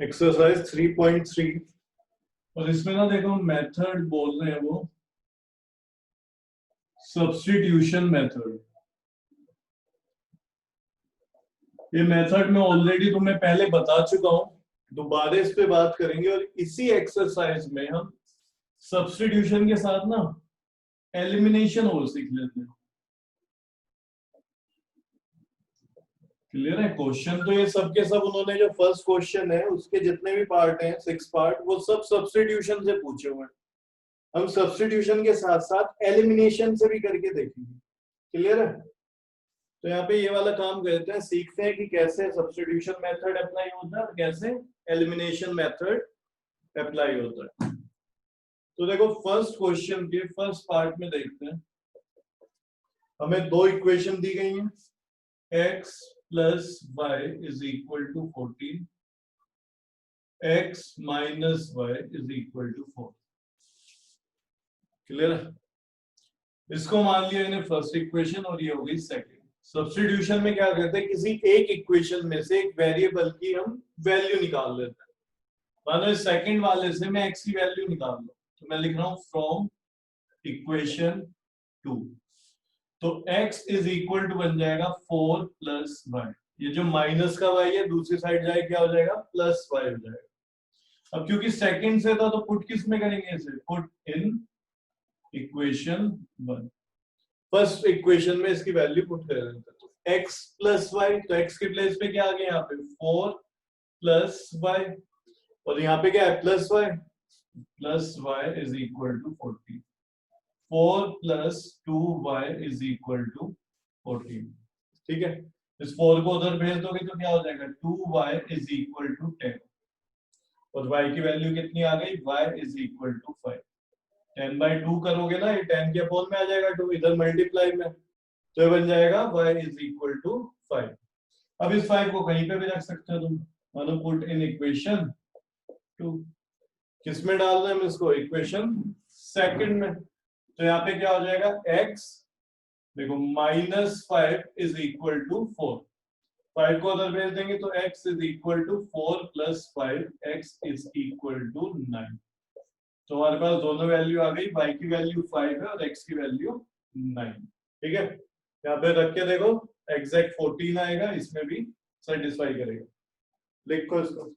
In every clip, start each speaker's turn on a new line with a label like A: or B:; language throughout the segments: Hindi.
A: एक्सरसाइज 3.3 और इसमें ना देखो मेथड बोल रहे हैं वो सब्स्टिट्यूशन मेथड। ये मेथड मैं ऑलरेडी तुम्हें पहले बता चुका हूं, दोबारा इस पे बात करेंगे। और इसी एक्सरसाइज में हम सब्स्टिट्यूशन के साथ ना एलिमिनेशन और सीख लेते हैं। क्लियर है? क्वेश्चन तो ये सब के सब उन्होंने जो फर्स्ट क्वेश्चन है उसके जितने भी पार्ट हैं 6 पार्ट, वो सब सब्स्टिट्यूशन से पूछे हुए हैं। हम सब्स्टिट्यूशन के साथ साथ एलिमिनेशन से भी करके देखेंगे। क्लियर है? तो यहाँ पे ये वाला काम करते हैं, सीखते हैं कि कैसे सब्स्टिट्यूशन मेथड अप्लाई होता है और कैसे एलिमिनेशन मेथड अप्लाई होता है। तो देखो फर्स्ट क्वेश्चन के फर्स्ट पार्ट में देखते हैं। हमें दो इक्वेशन दी गई हैं, x plus y is equal to 14, x minus y is equal to 4। Clear है? इसको मान लिया इन्हें फर्स्ट इक्वेशन और ये हो गई सेकंड। सब्स्टिट्यूशन में क्या करते हैं, किसी एक इक्वेशन में से एक वेरिएबल की हम वैल्यू निकाल लेते हैं। मानो इस सेकंड वाले से मैं x की वैल्यू निकाल लूं, तो मैं लिख रहा हूं फ्रॉम इक्वेशन 2, तो x इज इक्वल टू बन जाएगा 4 प्लस वाई। ये जो माइनस का y है दूसरी साइड जाए क्या हो जाएगा, प्लस y हो जाएगा। अब क्योंकि सेकंड से था तो पुट किस में करेंगे इसे, put in equation 1। First equation में इसकी वैल्यू पुट कर देते हैं, तो x प्लस वाई, तो x के प्लेस पे क्या आ गया यहाँ पे 4 प्लस वाई, और यहाँ पे क्या है plus y is equal to 14। 4 plus 2y is equal to 14। ठीक है, इस 4 को उधर भेज दोगे तो क्या हो जाएगा 2y इज इक्वल टू 10, और y की वैल्यू कितनी आ गई, y इज इक्वल टू 5। 10/2 करोगे ना, ये 10 के अपोन में आ जाएगा 2, इधर मल्टीप्लाई में, तो ये बन जाएगा y इज इक्वल टू 5। अब इस 5 को कहीं पे भी रख सकते हो तुम, मानो पुट इन इक्वेशन 2। किस में डाल रहे हैं हम इसको, इक्वेशन सेकंड में। तो यहाँ पे क्या हो जाएगा x, देखो -5 इज इक्वल टू 4। 5 को उधर भेज देंगे तो x is equal to 4 plus 5, x is equal to 9। तो हमारे पास दोनों वैल्यू आ गई, y की वैल्यू 5 है और x की वैल्यू 9। ठीक है, यहाँ पे रख के देखो एग्जैक्ट 14 आएगा, इसमें भी सेटिस्फाई करेगा। लिखो इसको।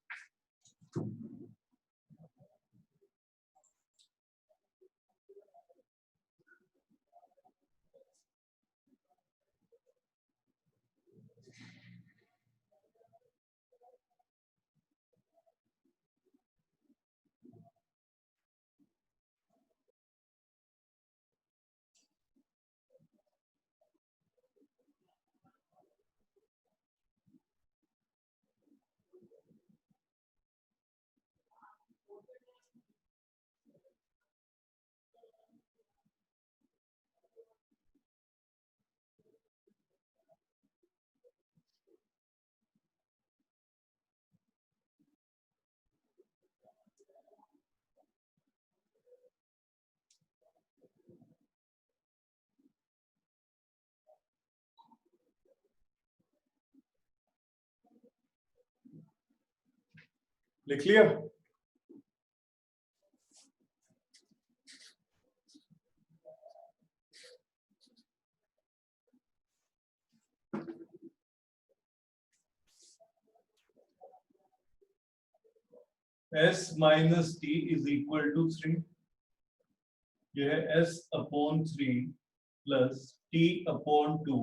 A: लिख लिया? s minus t is equal to 3, यह है s upon 3 plus t upon 2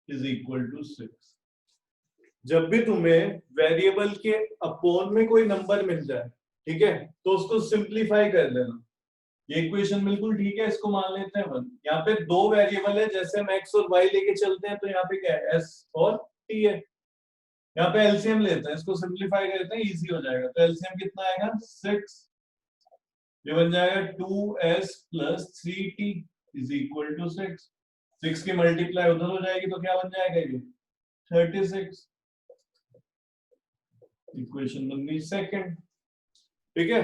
A: is equal to 6। जब भी तुम्हें वेरिएबल के अपॉन में कोई नंबर मिल जाए, ठीक है, तो उसको सिंप्लीफाई कर लेना। ये इक्वेशन बिल्कुल ठीक है, इसको मान लेते हैं 1। यहाँ पे दो वेरिएबल है, जैसे हम x और y लेके चलते हैं, तो यहाँ पे क्या है s और t है। यहाँ पे एलसीएम लेते हैं, इसको सिंप्लीफाई करते हैं, इजी हो जाएगा। तो एलसीएम कितना आएगा 6, ये बन जाएगा 2s plus 3t is equal to 6। 6 की मल्टीप्लाई उधर हो जाएगी तो क्या बन जाएगा ये 36। इक्वेशन बन गई सेकंड। ठीक है,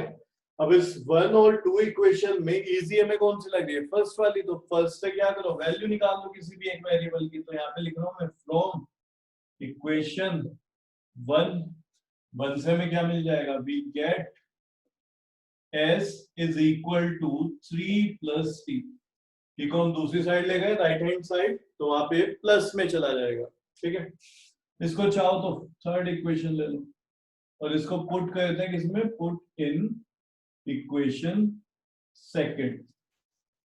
A: अब इस 1 और 2 इक्वेशन में इजी हमें कौन सी लग रही है, फर्स्ट वाली। तो फर्स्ट से क्या करो, वैल्यू निकाल दो किसी भी एक वेरिएबल की। तो यहाँ पे लिख रहा हूं मैं फ्रॉम इक्वेशन 1 1 से हमें क्या मिल जाएगा, we get s is equal to 3 plus t। ठीक है, हम दूसरी साइड ले गए राइट हैंड साइड, तो वहां पे प्लस में चला जाएगा। ठीक है, इसको चाहो तो थर्ड इक्वेशन ले लो और इसको पुट करते हैं किसमें, पुट इन इक्वेशन सेकंड।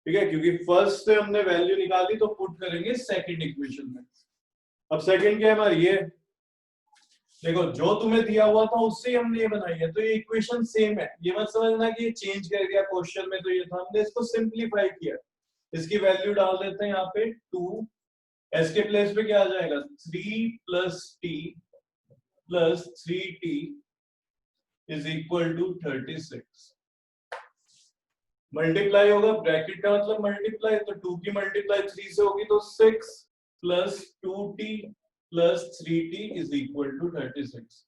A: ठीक है, क्योंकि फर्स्ट से हमने वैल्यू निकाली तो पुट करेंगे सेकंड इक्वेशन में। अब सेकंड क्या है हमारी, ये देखो जो तुम्हें दिया हुआ था उससे ही हमने ये बनाई है, तो ये इक्वेशन सेम है। ये मत समझना कि ये चेंज कर दिया क्वेश्चन में, तो ये था, हमने इसको सिंपलीफाई किया। इसकी वैल्यू डाल देते हैं यहाँ पे 2, एस के प्लेस पे क्या आ जाएगा, 3 plus t plus 3t is equal to 36। Multiply होगा, ब्रैकेट का मतलब मल्टीप्लाई, तो 2 की मल्टीप्लाई 3 से होगी तो 6 plus 2t plus 3t is equal to 36।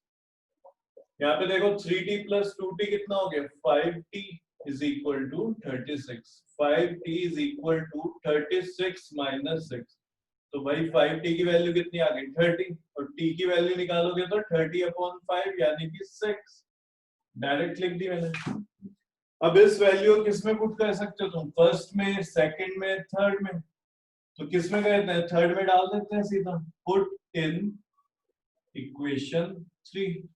A: यहाँ पे देखो 3t प्लस 2t कितना हो गया, 5t is equal to 36। 5t is equal to 36 minus 6, तो भाई 5t की वैल्यू कितनी आ गई, 30, और t की वैल्यू निकालोगे तो 30/5 यानी कि 6। डायरेक्ट लिख दी मैंने। अब इस वैल्यू को किस में पुट कर सकते हो तुम, फर्स्ट में, सेकंड में, थर्ड में, तो किस में करते हैं, थर्ड में डाल देते हैं सीधा, पुट इन इक्वेशन 3।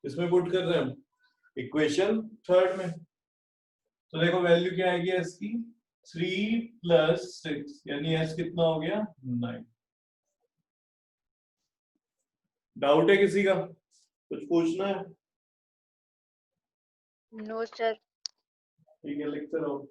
A: इसमें पुट कर रहे हैं हम इक्वेशन थर्ड में, तो देखो वैल्यू क्या आएगी इसकी, 3 प्लस 6 यानी एस कितना हो गया, 9। डाउट है किसी का, कुछ पूछना है?
B: No sir.
A: ठीक है, लिखते रहो।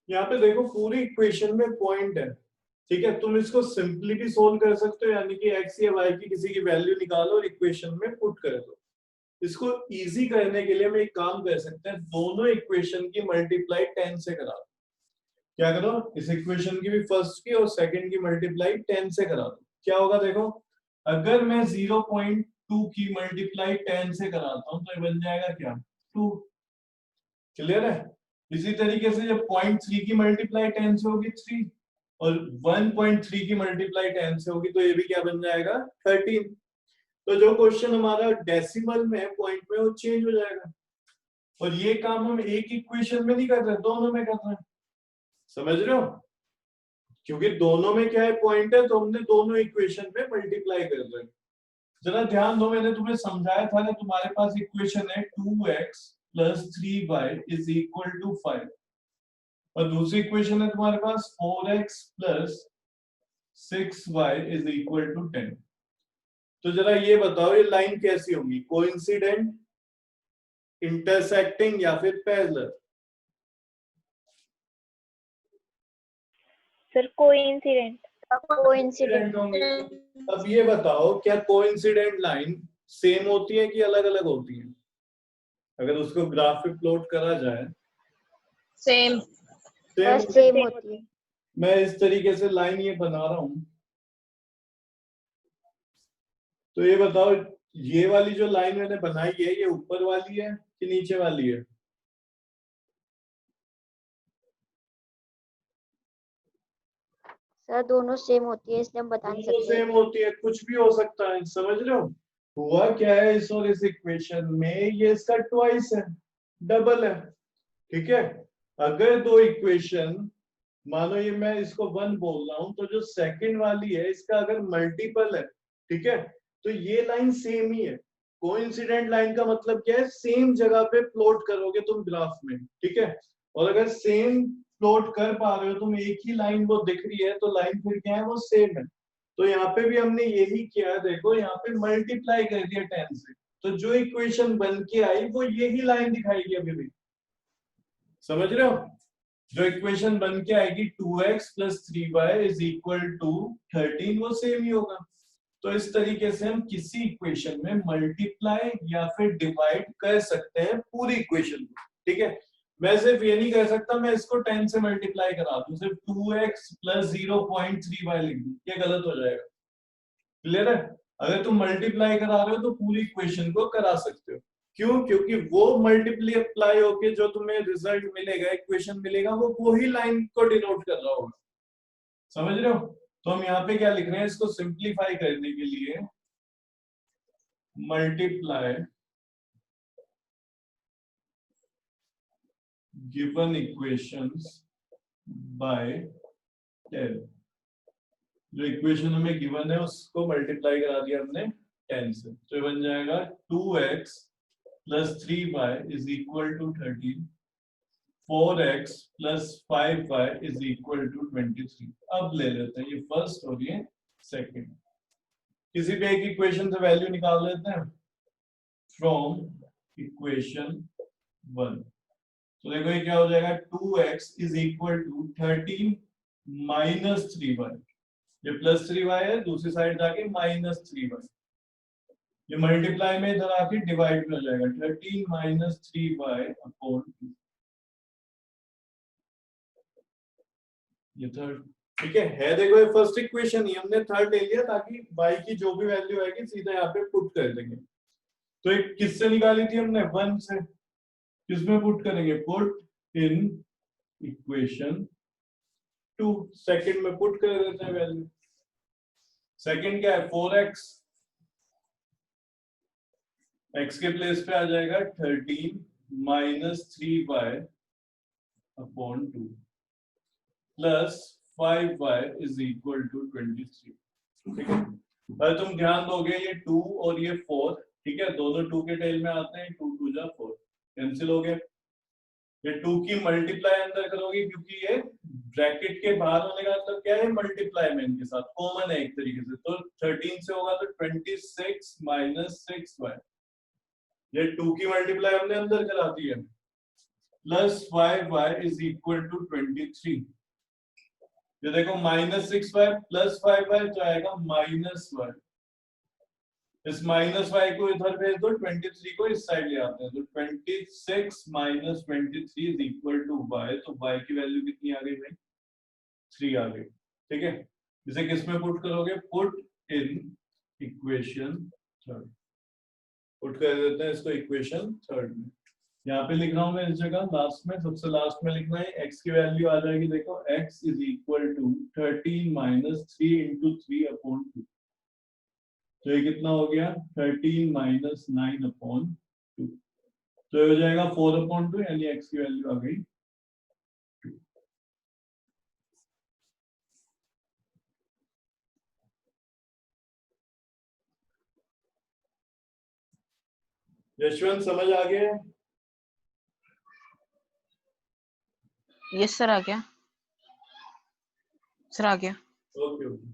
A: यहाँ पे देखो पूरी इक्वेशन में पॉइंट है। ठीक है, तुम इसको सिंपली भी सोल्व कर सकते हो, यानी कि एक्स या वाई की किसी की वैल्यू निकालो और इक्वेशन में पुट कर दो। इसको इजी करने के लिए हम एक काम कर सकते हैं, दोनों इक्वेशन की मल्टीप्लाई 10 से करा दो। क्या करो, इस इक्वेशन की भी फर्स्ट की और सेकंड की मल्टीप्लाई 10 से करा दो। क्या होगा देखो, अगर मैं 0.2 की मल्टीप्लाई 10 से कराता हूं तो ये बन जाएगा क्या, 2। क्लियर है? इसी तरीके से जब 0.3 की मल्टीप्लाई 10 से होगी 3 और 1.3 की मल्टीप्लाई 10 से होगी तो ये भी क्या बन जाएगा, 13। तो जो क्वेश्चन हमारा डेसिमल में है, पॉइंट में, वो चेंज हो जाएगा। और ये काम हम एक इक्वेशन में नहीं कर रहे, दोनों में कर रहे हैं। समझ रहे हो? क्योंकि दोनों में क्या है, पॉइंट है, तो हमने दोनों इक्वेशन में मल्टीप्लाई कर रहे हैं। जरा ध्यान दो, मैंने तुम्हें समझाया था ना, तुम्हारे पास इक्वेशन है 2x plus 3y is equal to 5, और दूसरी इक्वेशन है तुम्हारे पास 4x plus 6y is equal to 10। तो जरा ये बताओ ये लाइन कैसी होंगी, कोइंसिडेंट, इंटरसेक्टिंग या फिर पैरेलल?
B: Sir coincident.
A: कोइंसिडेंट होंगी। अब ये बताओ क्या कोइंसिडेंट लाइन सेम होती है कि अलग अलग होती है? अगर उसको ग्राफ पे प्लॉट करा जाए,
C: सेम
B: सेम होती है।
A: मैं इस तरीके से लाइन ये बना रहा हूं, तो ये बताओ ये वाली जो लाइन मैंने बनाई है ये ऊपर वाली है कि नीचे वाली है?
B: सर दोनों सेम होती है, इसलिए हम बता नहीं
A: दोनों
B: सकते।
A: सेम होती है, कुछ भी हो सकता है, समझ रहे हो? हुआ क्या है इस और इस इक्वेशन में, ये इसका ट्वाइस है, डबल है, ठीक है। अगर दो इक्वेशन, मानो ये मैं इसको 1 बोल रहा हूं, तो जो सेकंड वाली है इसका अगर मल्टीपल है, ठीक है, तो ये लाइन सेम ही है। कोइंसिडेंट लाइन का मतलब क्या है, सेम जगह पे प्लॉट करोगे तुम ग्राफ में, ठीक है। और अगर सेम प्लॉट कर पा रहे हो तुम, एक ही लाइन वो दिख रही है, तो लाइन फिर क्या है, वो सेम है। तो यहाँ पे भी हमने यही किया, देखो यहाँ पे मल्टीप्लाई कर दिया 10 से, तो जो इक्वेशन बन के आई वो यही लाइन दिखाएगी अभी भी, समझ रहे हो? जो इक्वेशन बन के आएगी 2x plus 3y is equal to 13, वो सेम ही होगा। तो इस तरीके से हम किसी इक्वेशन में मल्टीप्लाई या फिर डिवाइड कर सकते हैं पूरी इक्वेशन को, ठीक है। मैं सिर्फ ये नहीं कर सकता मैं इसको 10 से मल्टीप्लाई करा दूं, सिर्फ 2x प्लस 0.3y लिख दूं, ये गलत हो जाएगा। क्लियर है? अगर तुम मल्टीप्लाई करा रहे हो तो पूरी इक्वेशन को करा सकते हो। क्यों? क्योंकि वो मल्टीप्लाई होके जो तुम्हें रिजल्ट मिलेगा, इक्वेशन मिलेगा, वो वही लाइन को डिनोट कर रहा होगा, समझ रहे हो? तो हम यहाँ पे क्या लिख रहे हैं, इसको सिंप्लीफाई करने के लिए मल्टीप्लाई गिवन इक्वेशंस बाय 10। जो इक्वेशन हमें गिवन है उसको मल्टीप्लाई करा दिया हमने 10 से, तो ये बन जाएगा 2x plus 3y is equal to 13, 4x plus 5y is equal to 23। अब ले लेते हैं ये फर्स्ट और ये सेकंड, किसी भी एक इक्वेशन से वैल्यू निकाल लेते हैं फ्रॉम इक्वेशन 1। तो देखो ये क्या हो जाएगा, 2x is equal to 13 minus 3y, ये प्लस 3y है, दूसरी साइड जाके माइनस 3y, ये मल्टीप्लाई में इधर आके डिवाइड में हो जाएगा, 13 माइनस 3y अपॉन 2, ये थर्ड, ठीक है। देखो ये फर्स्ट इक्वेशन ही हमने थर्ड ले लिया ताकि y की जो भी वैल्यू आएगी सीधा यहाँ पे पुट कर देंगे। तो एक किससे निकाली थी हमने, 1 से, किसमें पुट करेंगे, पुट इन इक्वेशन 2, सेकंड में पुट कर देते हैं वैल्यू। सेकंड क्या है, 4x, x के प्लेस पे आ जाएगा 13 minus 3y upon 2 plus 5y is equal to 23, ठीक है। अगर तुम ध्यान दोगे ये 2 और ये 4, ठीक है, दोनों 2 के टेल में आते हैं, 2 2 जा 4 कैंसिल हो गए। ये 2 की मल्टीप्लाई अंदर करोगे क्योंकि ये ब्रैकेट के बाहर होने का मतलब क्या है, मल्टीप्लाई में इनके साथ कॉमन है एक तरीके से, तो 13 से होगा तो 26 माइनस 6y, ये 2 की मल्टीप्लाई हमने अंदर करा दी है, plus 5y is equal to 23। ये देखो माइनस 6y प्लस 5y तो आएगा माइनस 1, इस माइनस y को इधर भेज दो, 23 को इस साइड ले आते हैं, तो 26 minus 23 is equal to y, तो y की वैल्यू कितनी आ गई भाई, 3 आ गई, ठीक है। इसे किस में पुट करोगे, put in equation third, put कर देते हैं इसको इक्वेशन थर्ड में। यहाँ पे लिख रहा हूं मैं इस जगह लास्ट में, सबसे लास्ट में लिखना है, x की वैल्यू आ जाएगी, देखो x is equal to 13 minus 3 into 3 upon 2, तो ये कितना हो गया, 13 माइनस 9 अपॉन 2, तो ये हो जाएगा 4 अपॉन 2, यानी x की वैल्यू आ गई 2। यशवंत समझ आ गया?
D: यस सर आ गया, सर आ गया।
A: Okay okay.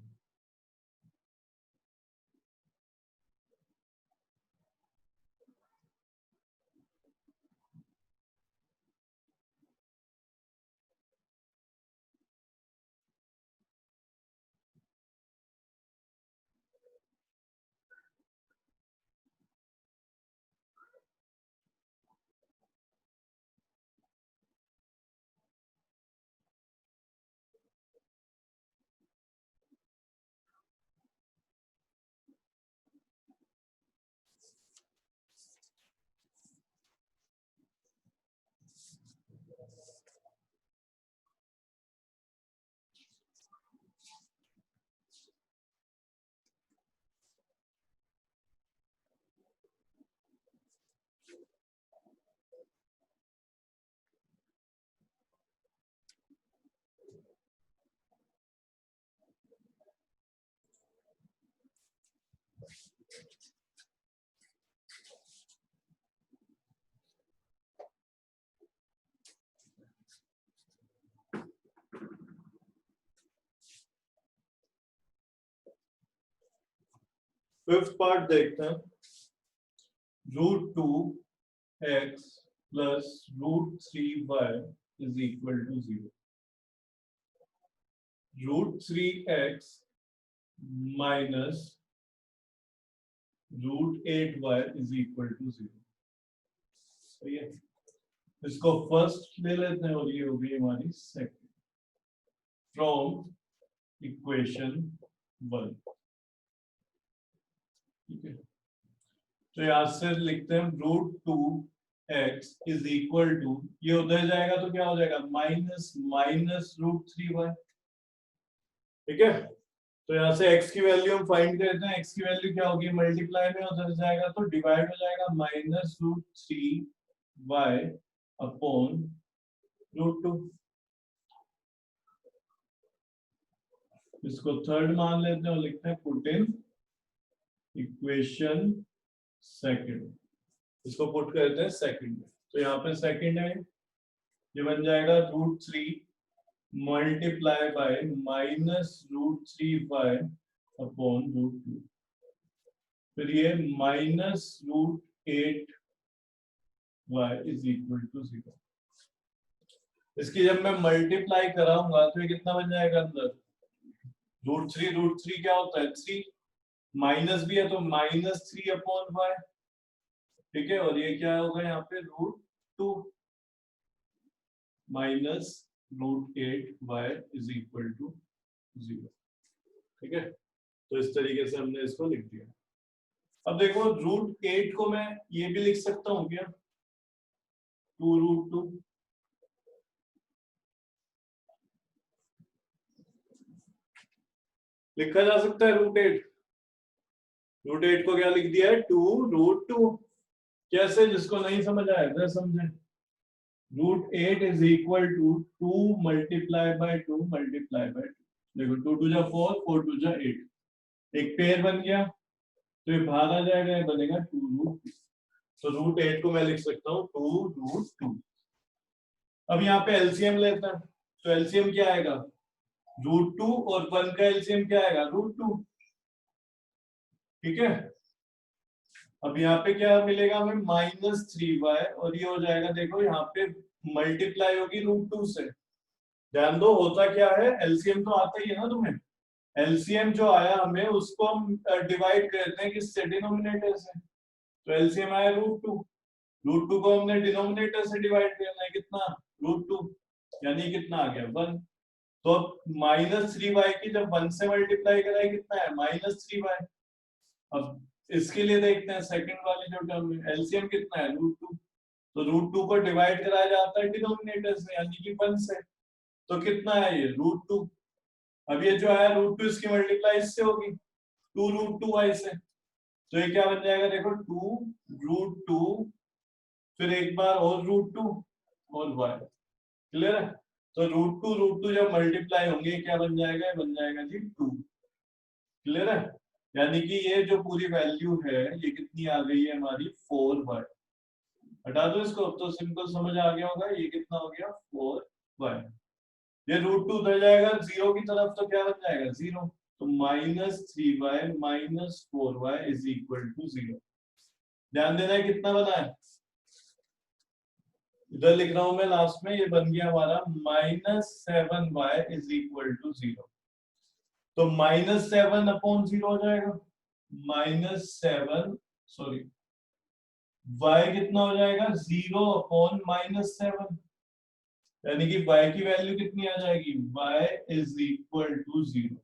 A: फिफ्थ पार्ट देखते हैं। √2x plus √3y is equal to 0। √3x minus √8y is equal to 0। सही है, इसको फर्स्ट ले लेते हैं और ये होगी हमारी सेकंड फ्रॉम इक्वेशन 1। ठीक है, तो यहां से लिखते हैं √2x इज इक्वल टू, ये उधर जाएगा तो क्या हो जाएगा माइनस माइनस √3y। ठीक है, तो यहाँ से x की वैल्यू हम फाइंड करते हैं। x की वैल्यू क्या होगी, मल्टीप्लाई में उधर जाएगा तो डिवाइड हो जाएगा माइनस √3y अपॉन √2। इसको थर्ड मान लेते हैं और लिखते हैं पुट इन इक्वेशन सेकंड। इसको पुट करते हैं सेकंड में, तो यहाँ पे सेकंड है, ये बन जाएगा √3 multiply by minus √3y upon √2। फिर ये minus √8y is equal to 0। इसकी जब मैं मल्टीप्लाई कराऊंगा तो ये कितना बन जाएगा, अंदर √3 क्या होता है 3, माइनस भी है तो -3 अपॉन y। ठीक है, और ये क्या होगा यहाँ पे √2 minus √8y is equal to 0। ठीक है, तो इस तरीके से हमने इसको लिख दिया। अब देखो √8 को मैं ये भी लिख सकता हूँ क्या, 2√2। लिखा जा सकता है √8। √8 को क्या लिख दिया है, 2√2। कैसे, जिसको नहीं समझ आया जरा समझे। √8 is equal to 2 multiply by 2 multiply by 2। देखो 2 2 जा 4, 4 2 जा 8, एक पेयर बन गया, तो ये बाहर आ जाएगा, ये बनेगा 2√2। तो √8 को मैं लिख सकता हूँ 2√2। अब यहाँ पे एलसीएम लेते हैं, तो एलसीएम क्या आएगा, √2 और 1 का एलसीएम क्या आएगा, √2। ठीक है, अब यहाँ पे क्या मिलेगा हमें, -3y, और ये हो जाएगा, देखो यहाँ पे मल्टीप्लाई होगी √2 से। ध्यान दो होता क्या है, एलसीएम तो आता ही है ना तुम्हें। एलसीएम जो आया हमें उसको हम डिवाइड करते हैं किससे, डिनोमिनेटर से। तो एलसीएम आया √2, √2 को हमने डिनोमिनेटर से डिवाइड करना है, कितना, √2, यानी कितना आ गया 1। तो अब -3y की जब 1 से मल्टीप्लाई कराए कितना है, -3y। अब इसके लिए देखते हैं सेकंड वाली जो टर्म है, एलसीएम कितना है, √2। तो √2 को डिवाइड कराया जाता है डिनोमिनेटर से, यानी कि 1 से। तो कितना है ये, √2। अब ये जो है √2 इसकी मल्टीप्लाई इससे होगी 2√2y से। तो ये क्या बन जाएगा, देखो 2√2, फिर एक बार और √2 और y। क्लियर है, तो √2 जब मल्टीप्लाई होंगे क्या बन जाएगा, बन जाएगा जी 2। क्लियर है, यानी कि ये जो पूरी वैल्यू है ये कितनी आ गई है हमारी, 4y। हटा दो इसको, तो सिंपल समझ आ गया होगा, ये कितना हो गया 4 वाई, ये रूट 2 उधर जाएगा जीरो की तरफ तो क्या बन जाएगा 0, तो -3y -4y is equal to 0। ध्यान देना है कितना बना है, इधर लिख रहा हूं मैं लास्ट में, ये बन गया हमारा -7y इज इक्वल टू 0। तो -7 अपॉन 0 हो जाएगा, -7 सॉरी y कितना हो जाएगा 0 अपॉन -7, यानी कि y की वैल्यू कितनी आ जाएगी, y इज इक्वल टू 0।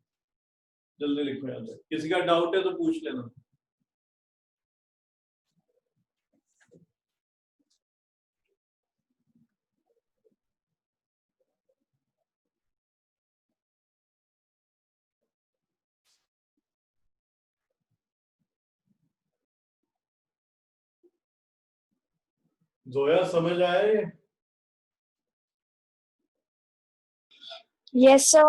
A: जल्दी लिखो याद है, किसी का डाउट है तो पूछ लेना। जोया समझ आया ये?
B: Yes, sir.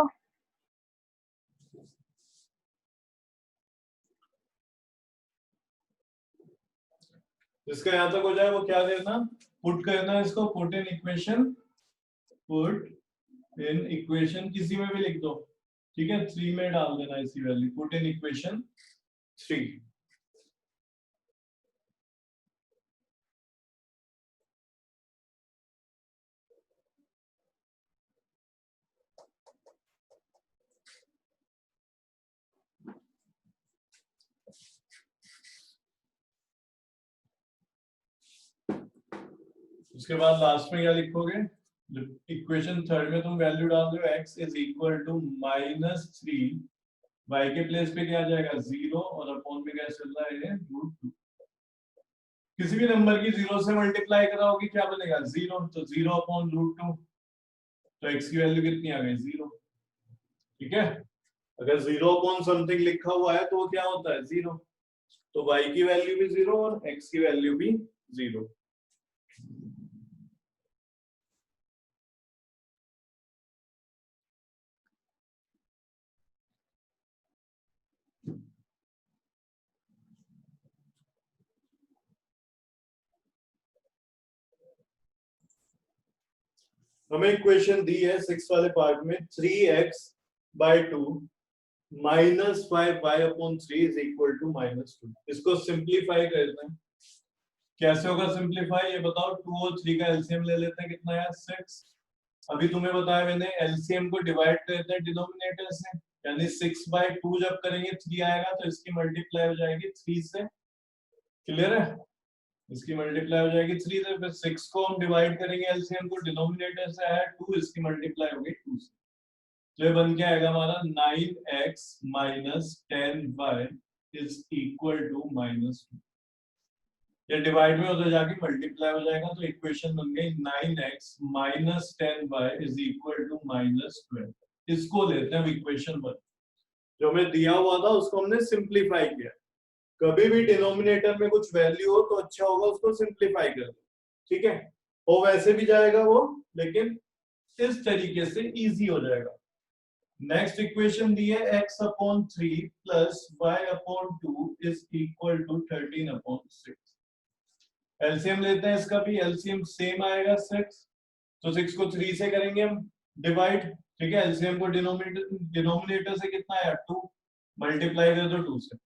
A: जिसका यहां तक हो जाए वो क्या देना, पुट करना इसको, put in equation, put in equation किसी में भी लिख दो, ठीक है, 3 में डाल देना इसी वैल्यू, पुट इन इक्वेशन 3। उसके बाद लास्ट में क्या लिखोगे, इक्वेशन थर्ड में तुम वैल्यू डाल दो x is equal to -3, y के प्लेस पे क्या आ जाएगा 0 और अपॉन में क्या चल रहा है √2। किसी भी नंबर की 0 से मल्टीप्लाई कराओगे क्या बनेगा 0, तो 0 अपॉन √2, तो x की वैल्यू कितनी आ गई 0, ठीक है। अगर 0 अपॉन समथिंग लिखा हुआ है तो वो क्या होता है 0, तो y की वैल्यू भी 0 और x की वैल्यू भी 0। हमें इक्वेशन दी है 6 वाले पार्ट में 3x/2 -5y upon 3 is equal to -2। इसको सिंप्लीफाई करते हैं, कैसे होगा सिंप्लीफाई ये बताओ। 2 और 3 का एलसीएम ले लेते हैं, कितना है 6। अभी तुम्हें बताया मैंने एलसीएम को डिवाइड करते हैं डिनोमिनेटर से, यानी 6/2 जब करेंगे 3 आएगा तो इसकी मल्टीप्लाई हो जाएगी 3 से, क्लियर है, इसकी मल्टीप्लाई हो जाएगी 3 से, फिर 6 को हम डिवाइड करेंगे एलसीएम को, डिनोमिनेटर से आया 2, इसकी मल्टीप्लाई होगी 2 से, तो ये बन के आएगा हमारा 9x - 10y is equal to -2। ये डिवाइड में उधर जाके मल्टीप्लाई हो जाएगा, तो इक्वेशन बन गई 9x - 10y is equal to -12। इसको लेते हैं हम इक्वेशन 1, जो हमें दिया हुआ था उसको हमने सिंप्लीफाई किया। कभी भी डिनोमिनेटर में कुछ वैल्यू हो तो अच्छा होगा उसको सिंप्लीफाई कर दो, ठीक है, वो वैसे भी जाएगा वो, लेकिन इस तरीके से इजी हो जाएगा। नेक्स्ट इक्वेशन दी है x/3 plus y/2 is equal to 13/6। LCM लेते हैं इसका भी, एलसीएम सेम आएगा 6, तो 6 को 3 से करेंगे हम डिवाइड, ठीक है, एलसीएम को डिनोमिनेटर से कितना आया 2, मल्टीप्लाई कर दो 2 से,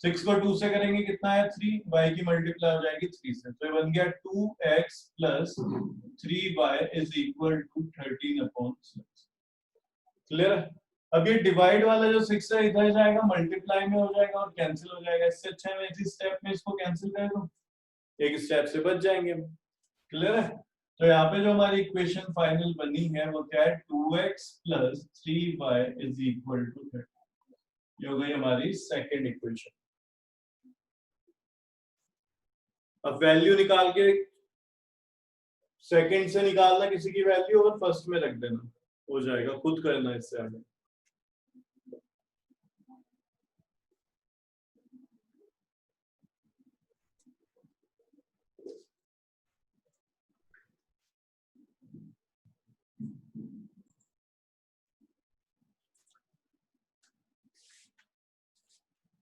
A: 6 को 2 से करेंगे कितना है 3, y की मल्टीप्लाई हो जाएगी 3 से, तो ये बन गया 2x plus 3y is equal to 13/6। Clear है। अब ये डिवाइड वाला जो 6 है इधर जाएगा मल्टीप्लाई में हो जाएगा और कैंसिल हो जाएगा, इससे अच्छा है मैं इसी स्टेप में इसको कैंसिल कर दूं, एक स्टेप से बच जाएंगे हम, क्लियर है। तो यहाँ पे जो हमारी इक्वेशन फाइनल बनी है वो क्या है 2x plus 3y is equal to 13। ये हो गई हमारी सेकेंड इक्वेशन। अब वैल्यू निकाल के सेकंड से निकालना किसी की वैल्यू और फर्स्ट में रख देना, हो जाएगा, खुद करना इससे आगे।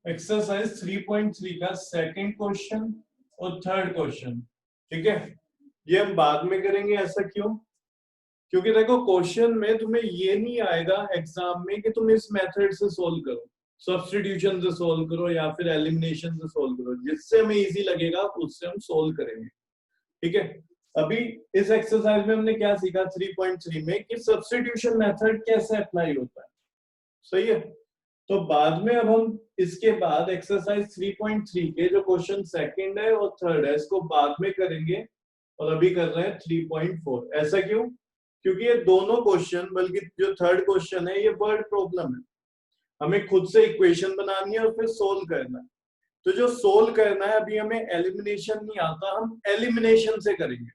A: एक्सरसाइज 3.3 का सेकंड क्वेश्चन और थर्ड क्वेश्चन, ठीक है, ये हम बाद में करेंगे, ऐसा क्यों, क्योंकि देखो क्वेश्चन में तुम्हें ये नहीं आएगा एग्जाम में कि तुम इस मेथड से सोल्व करो, सब्स्टिट्यूशन से सोल्व करो या फिर एलिमिनेशन से सोल्व करो, जिससे हमें इजी लगेगा उससे हम सोल्व करेंगे। ठीक है, अभी इस एक्सरसाइज में हमने क्या सीखा 3.3 में कि सब्स्टिट्यूशन मेथड कैसे अप्लाई होता है। सही है, तो बाद में अब हम इसके बाद एक्सरसाइज 3.3 के जो क्वेश्चन सेकंड है और थर्ड है इसको बाद में करेंगे, और अभी कर रहे हैं 3.4। ऐसा क्यों? क्योंकि ये दोनों क्वेश्चन, बल्कि जो थर्ड क्वेश्चन है ये वर्ड प्रॉब्लम है, हमें खुद से इक्वेशन बनानी है और फिर सोल्व करना है। तो जो सोल्व करना है अभी हमें एलिमिनेशन नहीं आता, हम एलिमिनेशन से करेंगे।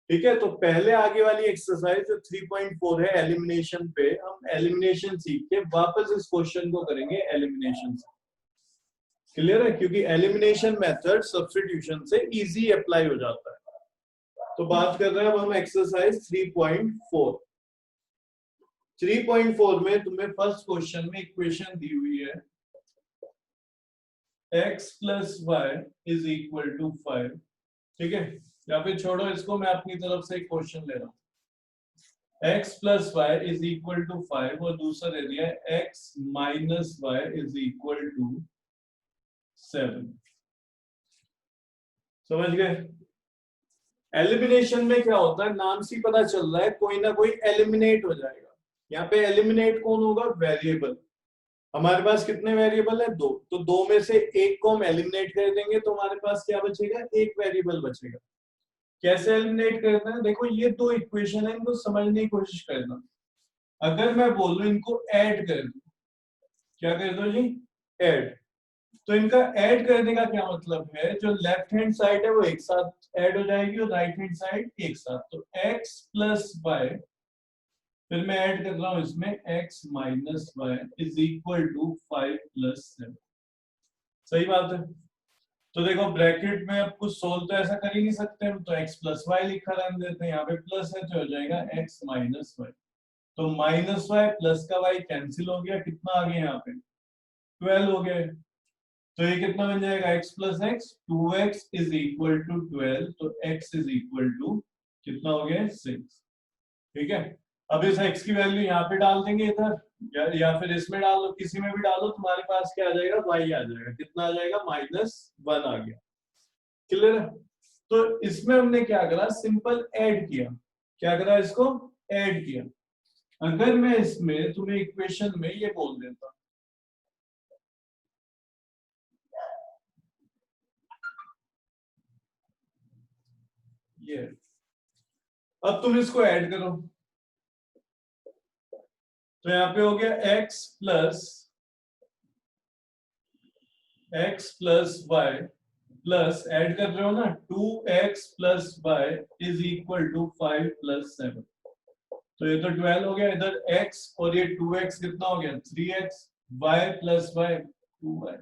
A: ठीक है, तो पहले आगे वाली एक्सरसाइज जो 3.4 है एलिमिनेशन पे, हम एलिमिनेशन सीख के वापस इस क्वेश्चन को करेंगे एलिमिनेशन से। क्लियर है? क्योंकि एलिमिनेशन मेथड सब्स्टिट्यूशन से इजी अप्लाई हो जाता है। तो बात कर रहे हैं अब हम एक्सरसाइज 3.4। 3.4 में तुम्हें फर्स्ट क्वेश्चन में इक्वेशन दी हुई है x plus y is equal to 5। ठीक है, या फिर छोड़ो इसको, मैं अपनी तरफ से एक क्वेश्चन ले रहा हूं। x plus y is equal to 5 और दूसरा दे दिया है x minus y is equal to 7। समझ गए? एलिमिनेशन में क्या होता है, नाम से पता चल रहा है कोई ना कोई एलिमिनेट हो जाएगा। यहाँ पे एलिमिनेट कौन होगा? वेरिएबल। हमारे पास कितने वेरिएबल है? 2। तो 2 में से एक को हम एलिमिनेट कर देंगे तो हमारे पास क्या बचेगा? एक वेरिएबल बचेगा। कैसे एलिमिनेट करना है? देखो ये दो इक्वेशन है, इनको समझने की कोशिश करना। अगर मैं बोलूं इनको ऐड कर दो, क्या कर दो जी? ऐड। तो इनका ऐड करने का क्या मतलब है? जो लेफ्ट हैंड साइड है वो एक साथ ऐड हो जाएगी और राइट हैंड साइड एक साथ। तो x प्लस वाई, फिर मैं ऐड कर रहा हूं इसमें x minus y is equal to 5 plus 7। सही बात है। तो देखो ब्रैकेट में अब कुछ सोल्व तो ऐसा कर ही नहीं सकते हम, तो x प्लस वाई लिखा रहने देते हैं, यहाँ पे प्लस है तो हो जाएगा x माइनस वाई। तो माइनस वाई प्लस का y कैंसिल हो गया, कितना आ गया यहाँ पे? 12 हो गया। तो ये कितना बन जाएगा? x plus x, 2x is equal to 12। तो x इज इक्वल टू कितना हो गया? 6। ठीक है, अब इस x की वैल्यू यहाँ पे डाल देंगे इधर, या फिर इसमें डालो, किसी में भी डालो, तुम्हारे पास क्या आ जाएगा? y आ जाएगा। कितना आ जाएगा? -1 आ गया। क्लियर है? तो इसमें हमने क्या करा? सिंपल ऐड किया। क्या करा? इसको ऐड किया। अगर मैं इसमें तुम्हें इक्वेशन में ये बोल देता, ये अब तुम इसको ऐड करो, तो यहाँ पे हो गया x plus y plus, add कर रहे हो ना, 2x plus y is equal to 5 plus 7। तो ये तो 12 हो गया, इधर x और ये 2x कितना हो गया? 3x, y plus Y 2y।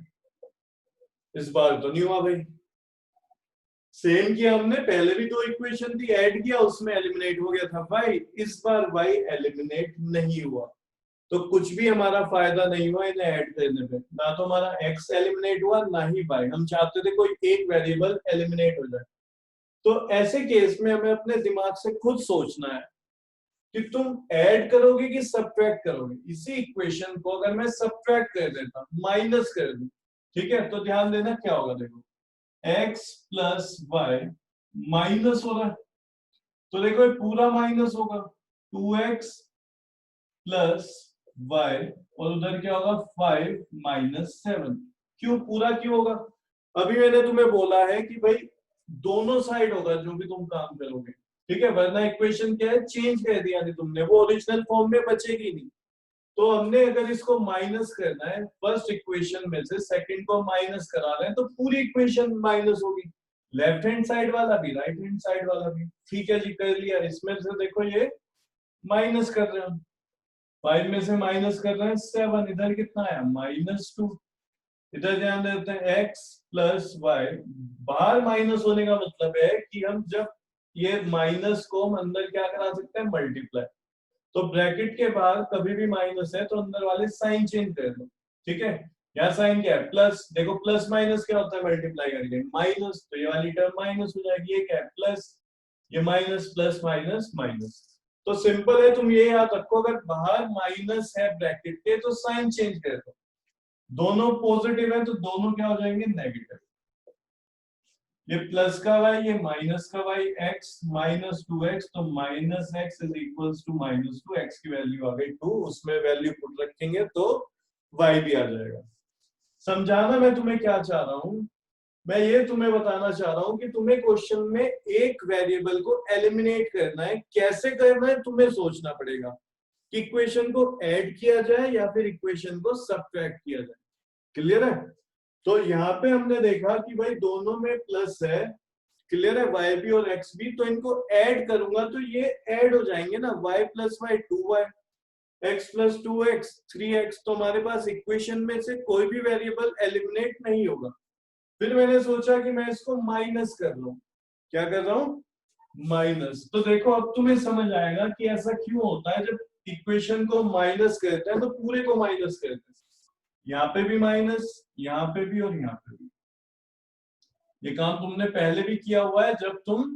A: इस बार तो नहीं हुआ भाई। सेम किया हमने, पहले भी दो इक्वेशन थी, ऐड किया, उसमें एलिमिनेट हो गया था y। इस बार y एलिमिनेट नहीं हुआ, तो कुछ भी हमारा फायदा नहीं हुआ इन्हें ऐड करने पे। ना तो हमारा x एलिमिनेट हुआ, ना ही y। हम चाहते थे कोई एक वेरिएबल एलिमिनेट हो जाए। तो ऐसे केस में हमें अपने दिमाग से खुद सोचना है कि तुम ऐड करोगे कि सब्ट्रैक्ट करोगे। इसी इक्वेशन को अगर मैं सब्ट्रैक्ट कर देता, माइनस कर दूं, ठीक है, तो ध्यान देना क्या होगा। देखो x प्लस वाई माइनस हो रहा है, तो देखो ये पूरा माइनस होगा, 2x प्लस वाई, और उधर क्या होगा? 5 माइनस 7। क्यों पूरा क्यों होगा? अभी मैंने तुम्हें बोला है कि भाई दोनों साइड होगा जो भी तुम काम करोगे। ठीक है, वरना इक्वेशन क्या है? चेंज कर दिया नहीं तुमने, वो ओरिजिनल फॉर्म में बचेगी नहीं। तो हमने अगर इसको माइनस करना है, फर्स्ट इक्वेशन में से सेकंड को माइनस करा रहे हैं, तो पूरी इक्वेशन माइनस होगी, लेफ्ट हैंड साइड वाला भी, राइट हैंड साइड वाला भी। ठीक है जी, कर लिया। इसमें से देखो ये माइनस कर रहे हो, 5 में से माइनस कर रहे हैं 7, इधर कितना आया? -2। इधर ध्यान देते हैं x प्लस वाई, बाहर माइनस होने का मतलब है कि हम जब ये माइनस को हम अंदर क्या करा सकते हैं? मल्टीप्लाई। तो ब्रैकेट के बाहर कभी भी माइनस है तो अंदर वाले साइन चेंज कर दो। ठीक है, यहाँ साइन क्या है? प्लस। देखो प्लस माइनस क्या होता है? मल्टीप्लाई करके माइनस, तो ये वाली टर्म माइनस हो जाएगी। ये क्या है? प्लस, ये माइनस, प्लस माइनस माइनस। तो सिंपल है, तुम ये याद रखो, अगर बाहर माइनस है ब्रैकेट के तो साइन चेंज कर दो, दोनों पॉजिटिव है तो दोनों क्या हो जाएंगे नेगेटिव। ये प्लस का y, ये माइनस का y, x माइनस 2x, तो minus x is equals to minus 2, x की वैल्यू आ गई 2, उसमें वैल्यू पुट रखेंगे तो y भी आ जाएगा। समझाना मैं तुम्हें क्या चाह रहा हूं, मैं ये तुम्हें बताना चाह रहा हूं कि तुम्हें क्वेश्चन में एक वेरिएबल को एलिमिनेट करना है, कैसे करना है तुम्हें सोचना पड़ेगा कि इक्वेशन को ऐड किया जाए या फिर इक्वेशन को सब्ट्रैक्ट किया जाए। क्लियर है? तो यहाँ पे हमने देखा कि भाई दोनों में प्लस है, क्लियर है, y भी और x भी, तो इनको ऐड करूंगा तो ये ऐड हो जाएंगे ना, y plus y 2y, x plus 2x 3x, तो हमारे पास इक्वेशन में से कोई भी वेरिएबल एलिमिनेट नहीं होगा। फिर मैंने सोचा कि मैं इसको माइनस कर लूं, क्या कर रहा हूं, माइनस। तो देखो अब तुम्हें समझ आएगा कि ऐसा क्यों होता है, जब इक्वेशन को माइनस करते हैं तो पूरे को माइनस करते हैं, यहाँ पे भी माइनस, यहाँ पे भी और यहाँ पे भी। ये काम तुमने पहले भी किया हुआ है, जब तुम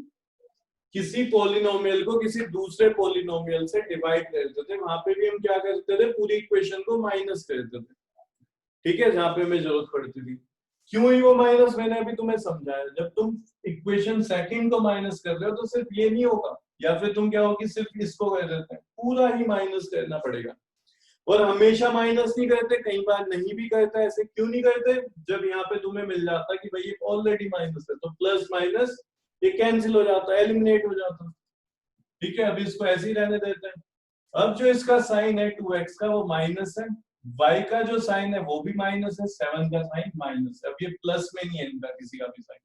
A: किसी पॉलिनोमियल को किसी दूसरे पॉलिनोमियल से डिवाइड करते थे, वहां पे भी हम क्या करते थे, पूरी इक्वेशन को माइनस करते थे, ठीक है, जहां पे हमें जरूरत पड़ती थी। क्यों ही वो माइनस, मैंने अभी तुम्हें समझाया, जब तुम इक्वेशन सेकंड को माइनस कर रहे हो तो सिर्फ ये नहीं होगा, या फिर तुम क्या हो कि सिर्फ इसको कर देते हैं, पूरा ही माइनस करना पड़ेगा। और हमेशा माइनस नहीं करते, कई बार नहीं भी करता। ऐसे क्यों नहीं करते, जब यहाँ पे तुम्हें मिल जाता कि भाई ये ऑलरेडी माइनस है, तो प्लस माइनस ये कैंसिल हो जाता है, एलिमिनेट हो जाता है, ठीक है। अभी इसको ऐसे ही रहने देते हैं। अब जो इसका साइन है 2x का वो माइनस है, y का जो साइन है वो भी माइनस है, 7 का साइन माइनस है। अब ये प्लस में नहीं है इनका किसी का भी साइन,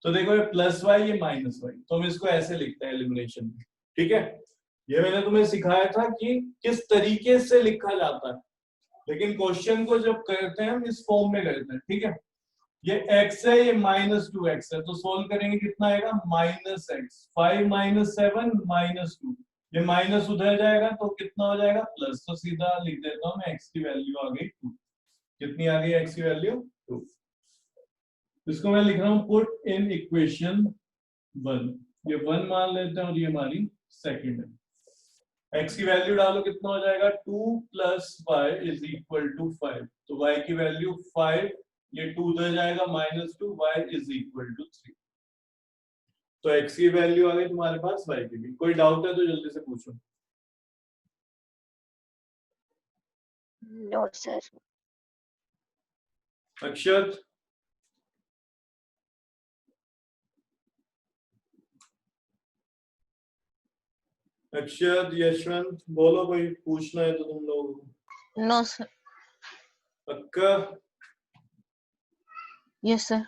A: तो देखो ये प्लस y, ये माइनस y, तो हम इसको ऐसे लिखते हैं एलिमिनेशन में, ठीक है। ये मैंने तुम्हें सिखाया था कि किस तरीके से लिखा जाता है, लेकिन क्वेश्चन को जब करते हैं हम इस फॉर्म में करते हैं, ठीक है। ये x है, ये माइनस 2x है, तो सोल्व करेंगे कितना आएगा, माइनस एक्स, 5 माइनस 7 माइनस 2, ये माइनस उधर जाएगा तो कितना हो जाएगा, प्लस। तो सीधा लिख देता हूँ मैं, x की वैल्यू आ गई 2। कितनी आ गई x की वैल्यू 2। इसको मैं लिख रहा हूँ पुट इन इक्वेशन 1, ये 1 मान लेते हैं और ये हमारी सेकंड है। x की वैल्यू डालो, कितना हो जाएगा, 2 plus y is equal to 5, तो y की वैल्यू 5, ये 2 उधर जाएगा minus 2, y is equal to 3। तो x की वैल्यू आ गई तुम्हारे पास, y की भी। कोई डाउट है तो जल्दी से पूछो।
B: No sir.
A: अक्षत, अक्षत, यशवंत, बोलो कोई पूछना है तो तुम लोगों को।
C: No, sir.
A: पक्का?
C: Yes, sir.